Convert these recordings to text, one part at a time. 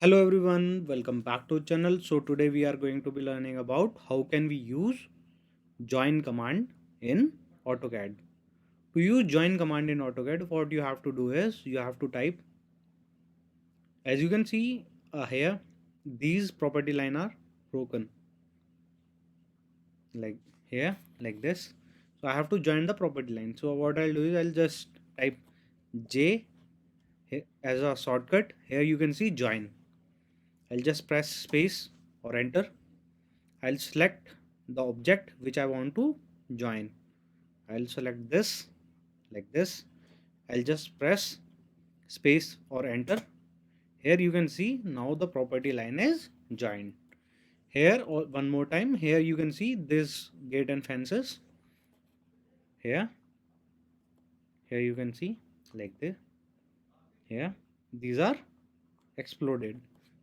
Hello everyone, welcome back to channel. So today we are going to be learning about how can we use join command in AutoCAD. To use join command in AutoCAD, what you have to do is you have to type, as you can see here, these property line are broken like here, like this. So I have to join the property line. So what I'll do is I'll just type J as a shortcut. Here you can see join. I'll just press space or enter. I'll select the object which I want to join. I'll select this like this. I'll just press space or enter. Here you can see now the property line is joined. Here one more time. Here you can see this gate and fences. Here, here you can see like this. Here these are exploded.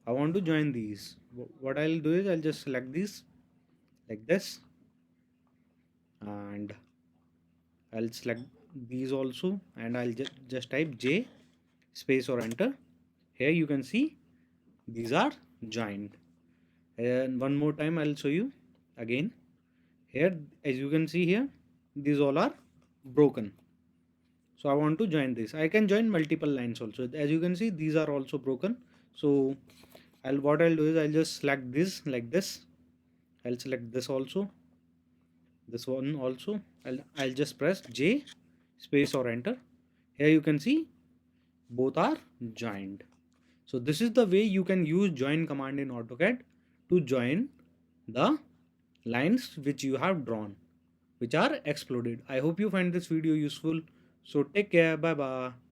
I want to join these. What I'll do is I'll just select these like this, and I'll select these also, and I'll just type J space or enter. Here you can see these are joined. And one more time I'll show you again. Here, as you can see here, these all are broken. So I want to join this. I can join multiple lines also. As you can see, these are also broken. So what I'll do is I'll just select this like this. I'll select this also, this one also. I'll just press J space or enter. Here you can see both are joined. So this is the way you can use join command in AutoCAD to join the lines which you have drawn, which are exploded. I hope you find this video useful. So take care. Bye bye.